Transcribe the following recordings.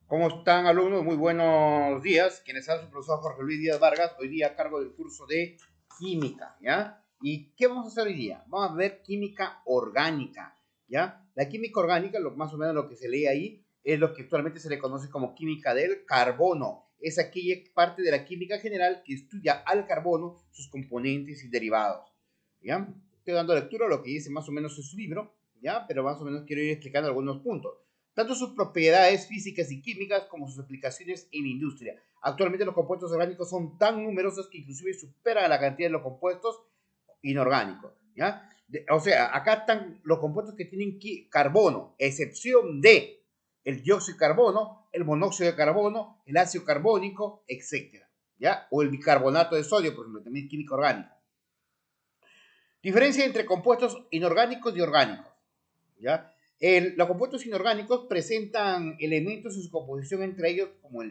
¿Cómo están, alumnos? Muy buenos días. Quienes habla su profesor Jorge Luis Díaz Vargas, hoy día a cargo del curso de química, ¿ya? ¿Y qué vamos a hacer hoy día? Vamos a ver química orgánica, ¿ya? La química orgánica, más o menos lo que se lee ahí, es lo que actualmente se le conoce como química del carbono. Es aquella parte de la química general que estudia al carbono, sus componentes y derivados, ¿ya? Estoy dando lectura a lo que dice más o menos en su libro, ¿ya? Pero más o menos quiero ir explicando algunos puntos tanto sus propiedades físicas y químicas como sus aplicaciones en la industria. Actualmente los compuestos orgánicos son tan numerosos que inclusive superan la cantidad de los compuestos inorgánicos. ¿Ya? O sea, acá están los compuestos que tienen carbono, excepción de el dióxido de carbono, el monóxido de carbono, el ácido carbónico, etc. ¿Ya? O el bicarbonato de sodio, por ejemplo, también es química orgánica. Diferencia entre compuestos inorgánicos y orgánicos. ¿Ya? Los compuestos inorgánicos presentan elementos en su composición entre ellos como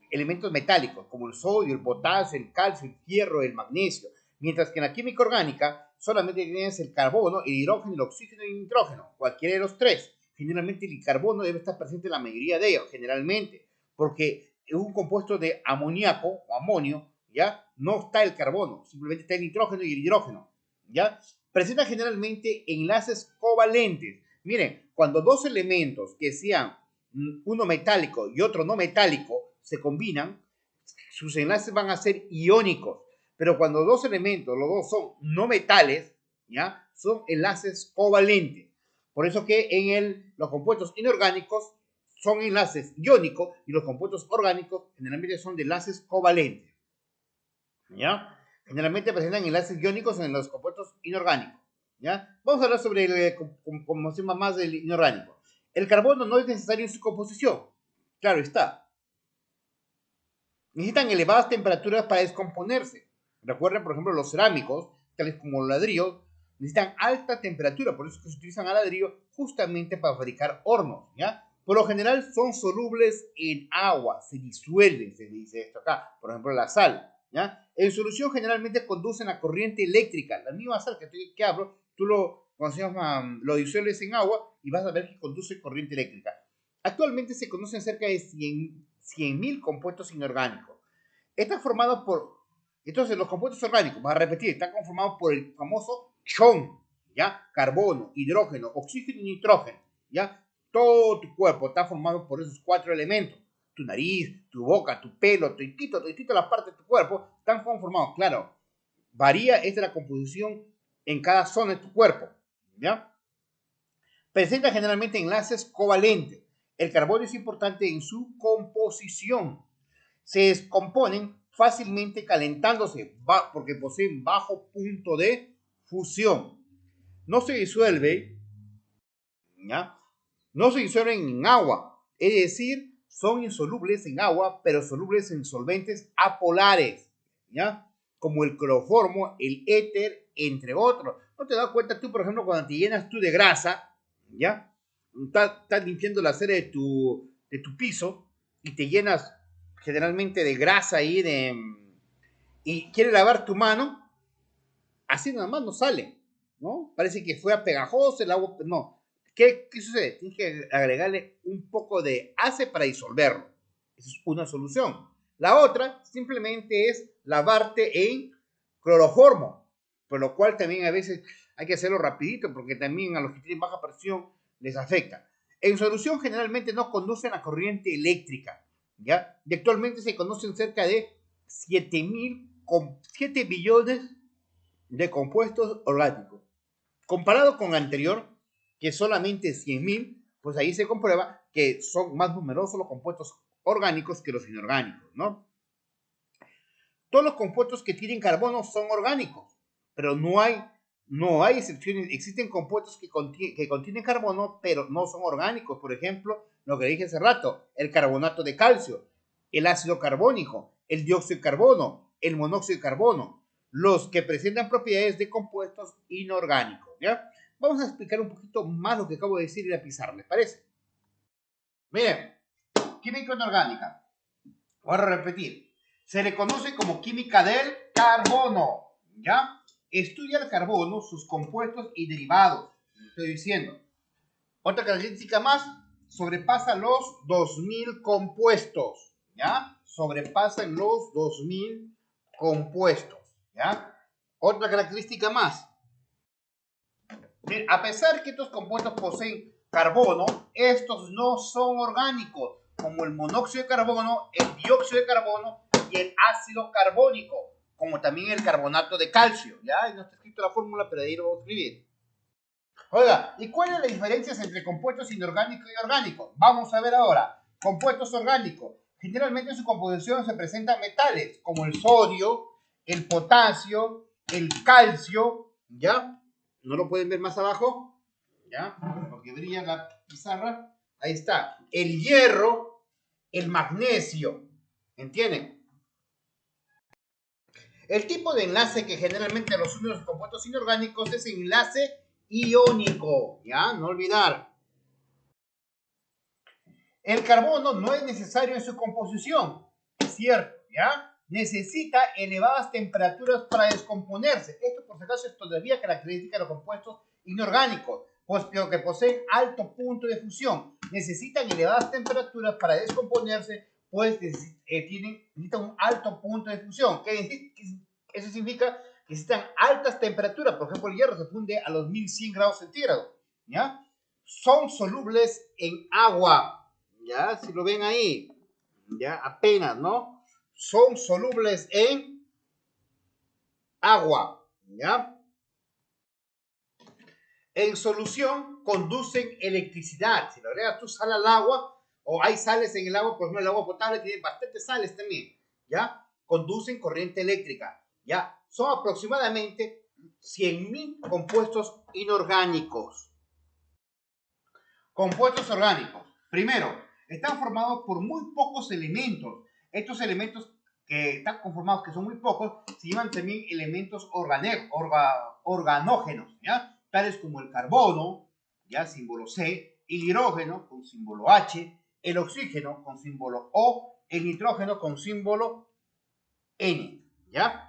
elementos metálicos, como el sodio, el potasio, el calcio, el hierro, el magnesio, mientras que en la química orgánica solamente tienes el carbono, el hidrógeno, el oxígeno y el nitrógeno, cualquiera de los tres. Generalmente el carbono debe estar presente en la mayoría de ellos, generalmente, porque en un compuesto de amoníaco o amonio, ¿ya? No está el carbono, simplemente está el nitrógeno y el hidrógeno, ¿ya? Presenta generalmente enlaces covalentes. Miren, cuando dos elementos que sean uno metálico y otro no metálico se combinan, sus enlaces van a ser iónicos. Pero cuando dos elementos, los dos son no metales, ¿ya? Son enlaces covalentes. Por eso que en los compuestos inorgánicos son enlaces iónicos y los compuestos orgánicos generalmente son de enlaces covalentes, ¿ya? Generalmente presentan enlaces iónicos en los compuestos inorgánicos, ¿ya? Vamos a hablar sobre como se llama más del inorgánico. El carbono no es necesario en su composición, claro está. Necesitan elevadas temperaturas para descomponerse. Recuerden, por ejemplo, los cerámicos, tales como los ladrillos, necesitan alta temperatura, por eso que se utilizan al ladrillo justamente para fabricar hornos, ¿ya? Por lo general son solubles en agua, se disuelven, se dice esto acá, por ejemplo la sal, ¿ya? En solución generalmente conducen a corriente eléctrica, la misma sal que hablo, tú lo disuelves en agua y vas a ver que conduce corriente eléctrica. Actualmente se conocen cerca de 100.000 compuestos inorgánicos. Está formado por, entonces los compuestos orgánicos, voy a repetir, están conformados por el famoso chon, ¿ya? Carbono, hidrógeno, oxígeno y nitrógeno, ¿ya? Todo tu cuerpo está formado por esos cuatro elementos. Tu nariz, tu boca, tu pelo, toditito las partes de tu cuerpo están conformados. Claro, varía esta la composición en cada zona de tu cuerpo, ¿ya? Presenta generalmente enlaces covalentes. El carbono es importante en su composición. Se descomponen fácilmente calentándose porque poseen bajo punto de fusión. No se disuelve, ¿ya? No se disuelven en agua, es decir, son insolubles en agua, pero solubles en solventes apolares, ¿ya? Como el cloroformo, el éter, entre otros. ¿No te das cuenta tú, por ejemplo, cuando te llenas tú de grasa, ¿ya? Estás limpiando la cera de tu piso y te llenas generalmente de grasa ahí y quieres lavar tu mano, así nada más no sale, ¿no? Parece que fue pegajoso el agua, no. ¿Qué sucede? Tienes que agregarle un poco de ACE para disolverlo. Esa es una solución. La otra simplemente es lavarte en cloroformo, por lo cual también a veces hay que hacerlo rapidito porque también a los que tienen baja presión les afecta. En solución generalmente no conducen a corriente eléctrica, ¿ya? Y actualmente se conocen cerca de 7 billones de compuestos orgánicos. Comparado con el anterior, que solamente 100.000, pues ahí se comprueba que son más numerosos los compuestos orgánicos que los inorgánicos, ¿no? Todos los compuestos que tienen carbono son orgánicos, pero no hay excepciones. Existen compuestos que contienen carbono, pero no son orgánicos. Por ejemplo, lo que dije hace rato, el carbonato de calcio, el ácido carbónico, el dióxido de carbono, el monóxido de carbono, los que presentan propiedades de compuestos inorgánicos, ¿ya? Vamos a explicar un poquito más lo que acabo de decir y la pizarra, ¿les parece? Miren, química inorgánica. Voy a repetir. Se le conoce como química del carbono, ¿ya? Estudia el carbono, sus compuestos y derivados. Estoy diciendo. Otra característica más, sobrepasa los 2000 compuestos, ¿ya? Sobrepasan los 2000 compuestos, ¿ya? Otra característica más. Bien, a pesar que estos compuestos poseen carbono, estos no son orgánicos, como el monóxido de carbono, el dióxido de carbono y el ácido carbónico, como también el carbonato de calcio, ¿ya? No está escrito la fórmula, pero ahí lo voy a escribir. Oiga, ¿y cuáles son las diferencias entre compuestos inorgánicos y orgánicos? Vamos a ver ahora. Compuestos orgánicos. Generalmente en su composición se presentan metales como el sodio, el potasio, el calcio, ¿ya? ¿No lo pueden ver más abajo? ¿Ya? Porque brilla la pizarra. Ahí está. El hierro, el magnesio. ¿Entienden? El tipo de enlace que generalmente los unen los compuestos inorgánicos es enlace iónico, ¿ya? No olvidar. El carbono no es necesario en su composición, es cierto, ¿ya? Necesita elevadas temperaturas para descomponerse. Esto, por si acaso, es todavía característica de los compuestos inorgánicos, pues que poseen alto punto de fusión. Necesitan elevadas temperaturas para descomponerse, pues necesitan un alto punto de fusión. Eso significa que necesitan altas temperaturas. Por ejemplo, el hierro se funde a los 1100 grados centígrados, ¿ya? Son solubles en agua, ¿ya? Si lo ven ahí, ¿ya? Apenas, ¿no? Son solubles en agua, ¿ya? En solución conducen electricidad. Si lo agregas tú sal al agua, o hay sales en el agua, por ejemplo, el agua potable tiene bastantes sales también, ¿ya? Conducen corriente eléctrica, ¿ya? Son aproximadamente 100.000 compuestos inorgánicos. Compuestos orgánicos. Primero, están formados por muy pocos elementos. Estos elementos que están conformados, que son muy pocos, se llaman también elementos organógenos, ¿ya? Tales como el carbono, ¿ya? Símbolo C, el hidrógeno con símbolo H, el oxígeno con símbolo O, el nitrógeno con símbolo N, ¿ya?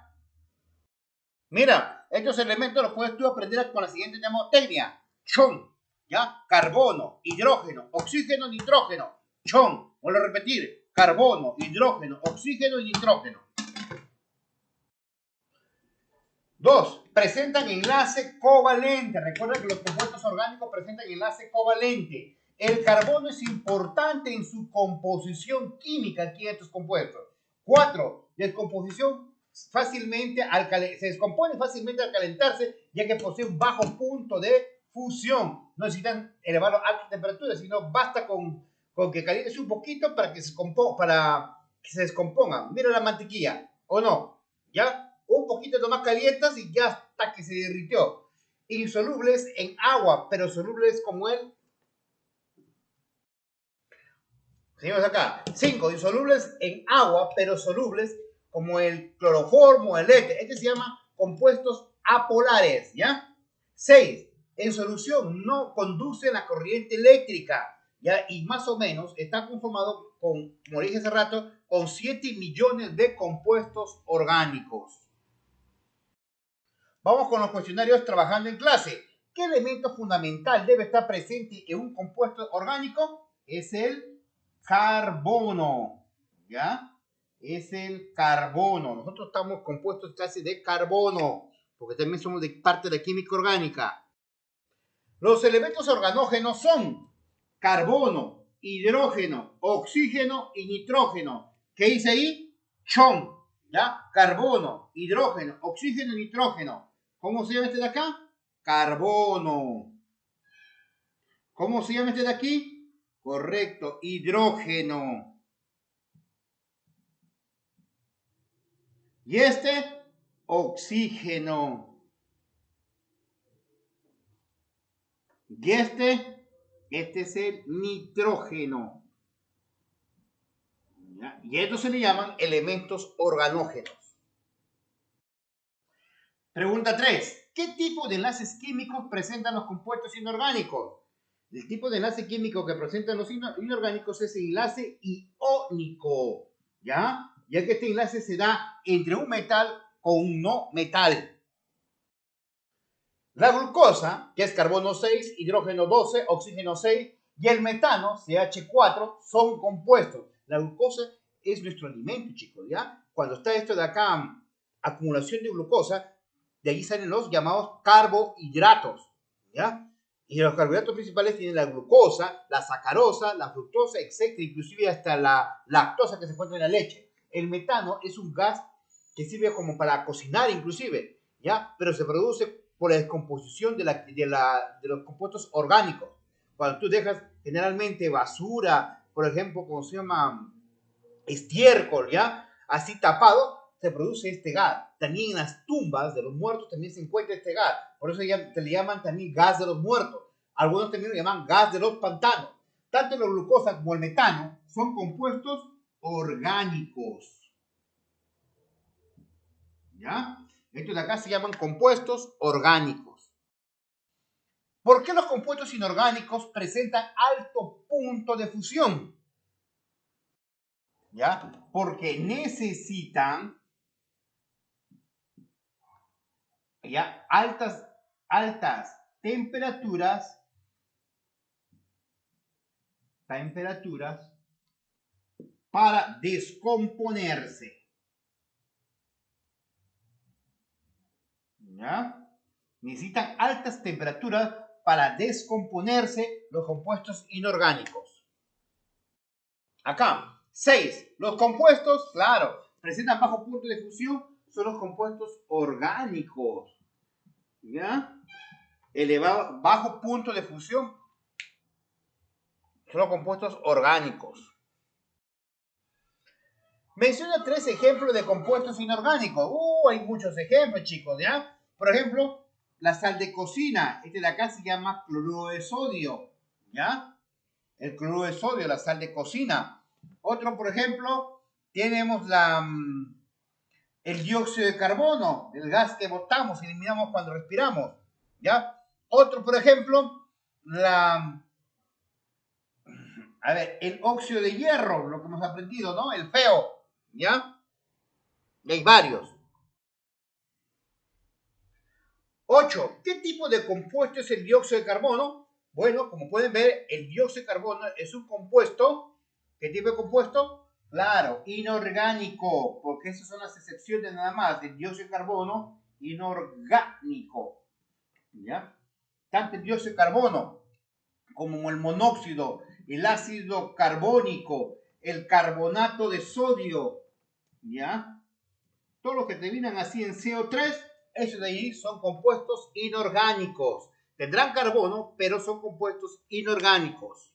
Mira, estos elementos los puedes tú aprender con la siguiente mnemotecnia. Chon, ¿ya? Carbono, hidrógeno, oxígeno, nitrógeno. Chon, vuelvo a repetir. Carbono, hidrógeno, oxígeno y nitrógeno. 2. Presentan enlace covalente. Recuerda que los compuestos orgánicos presentan enlace covalente. El carbono es importante en su composición química aquí en estos compuestos. 4. Descomposición fácilmente se descompone fácilmente al calentarse, ya que posee un bajo punto de fusión. No necesitan elevarlo a alta temperatura, sino basta con que calientes un poquito para que se descomponga. Mira la mantequilla, ¿o no? ¿Ya? Un poquito nomás calientas y ya hasta que se derritió. Insolubles en agua, pero solubles como el... Seguimos acá. 5. Insolubles en agua, pero solubles como el cloroformo, el éter. Este se llama compuestos apolares, ¿ya? 6. En solución no conduce la corriente eléctrica, ¿ya? Y más o menos está conformado con, como dije hace rato, con 7 millones de compuestos orgánicos. Vamos con los cuestionarios trabajando en clase. ¿Qué elemento fundamental debe estar presente en un compuesto orgánico? Es el carbono, ¿ya? Es el carbono. Nosotros estamos compuestos casi de carbono, porque también somos de parte de la química orgánica. Los elementos organógenos son carbono, hidrógeno, oxígeno y nitrógeno. ¿Qué dice ahí? Chon, ¿ya? Carbono, hidrógeno, oxígeno y nitrógeno. ¿Cómo se llama este de acá? Carbono. ¿Cómo se llama este de aquí? Correcto, hidrógeno. Y este, oxígeno. Y este es el nitrógeno. ¿Ya? Y estos se le llaman elementos organógenos. Pregunta 3. ¿Qué tipo de enlaces químicos presentan los compuestos inorgánicos? El tipo de enlace químico que presentan los inorgánicos es el enlace iónico, ¿ya? Ya que este enlace se da entre un metal con un no metal. La glucosa, que es carbono 6, hidrógeno 12, oxígeno 6, y el metano, CH4, son compuestos. La glucosa es nuestro alimento, chicos, ¿ya? Cuando está esto de acá, acumulación de glucosa, de ahí salen los llamados carbohidratos, ¿ya? Y los carbohidratos principales tienen la glucosa, la sacarosa, la fructosa, etc. Inclusive hasta la lactosa que se encuentra en la leche. El metano es un gas que sirve como para cocinar inclusive, ¿ya? Pero se produce por la descomposición de los compuestos orgánicos. Cuando tú dejas generalmente basura, por ejemplo, como se llama estiércol, ¿ya? Así tapado, se produce este gas. También en las tumbas de los muertos también se encuentra este gas. Por eso se le llaman también gas de los muertos. Algunos también lo llaman gas de los pantanos. Tanto la glucosa como el metano son compuestos orgánicos. ¿Ya? Estos de acá se llaman compuestos orgánicos. ¿Por qué los compuestos inorgánicos presentan alto punto de fusión? ¿Ya? Porque necesitan ya altas temperaturas para descomponerse. ¿Ya? Necesitan altas temperaturas para descomponerse los compuestos inorgánicos. Acá, 6. Los compuestos, claro, presentan bajo punto de fusión, son los compuestos orgánicos. ¿Ya? Elevado, bajo punto de fusión, son los compuestos orgánicos. Menciona 3 ejemplos de compuestos inorgánicos. Hay muchos ejemplos, chicos, ¿ya? Por ejemplo, la sal de cocina. Este de acá se llama cloruro de sodio, ¿ya? El cloruro de sodio, la sal de cocina. Otro, por ejemplo, tenemos el dióxido de carbono, el gas que botamos, eliminamos cuando respiramos, ¿ya? Otro, por ejemplo, el óxido de hierro, lo que hemos aprendido, ¿no? El feo, ¿ya? Y hay varios. 8. ¿Qué tipo de compuesto es el dióxido de carbono? Bueno, como pueden ver, el dióxido de carbono es un compuesto. ¿Qué tipo de compuesto? Claro, inorgánico, porque esas son las excepciones nada más del dióxido de carbono inorgánico. ¿Ya? Tanto el dióxido de carbono como el monóxido, el ácido carbónico, el carbonato de sodio, ¿ya? Todo lo que terminan así en CO3, esos de ahí son compuestos inorgánicos. Tendrán carbono, pero son compuestos inorgánicos.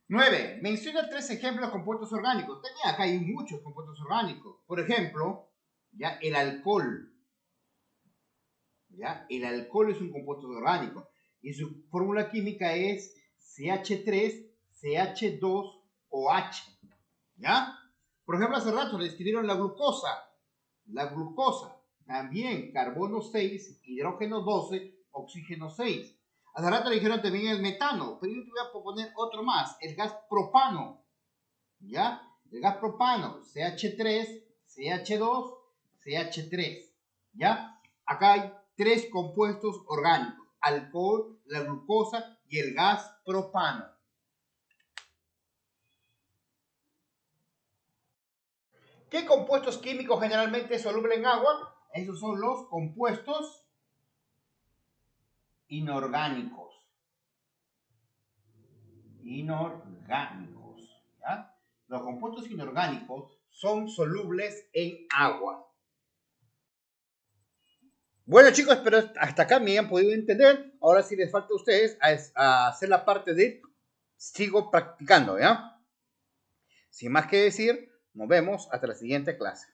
9. Menciona 3 ejemplos de compuestos orgánicos. También acá hay muchos compuestos orgánicos. Por ejemplo, ¿ya? El alcohol. ¿Ya? El alcohol es un compuesto orgánico. Y su fórmula química es CH3, CH2OH. ¿Ya? Por ejemplo, hace rato le escribieron la glucosa. La glucosa. También carbono 6, hidrógeno 12, oxígeno 6. Hace rato le dijeron también el metano, pero yo te voy a proponer otro más, el gas propano. ¿Ya? El gas propano, CH3, CH2, CH3. ¿Ya? Acá hay 3 compuestos orgánicos, alcohol, la glucosa y el gas propano. ¿Qué compuestos químicos generalmente solubles en agua? Esos son los compuestos inorgánicos. ¿Ya? Los compuestos inorgánicos son solubles en agua. Bueno, chicos, pero hasta acá me han podido entender. Ahora sí les falta a ustedes a hacer la parte de sigo practicando, ¿ya? Sin más que decir, nos vemos hasta la siguiente clase.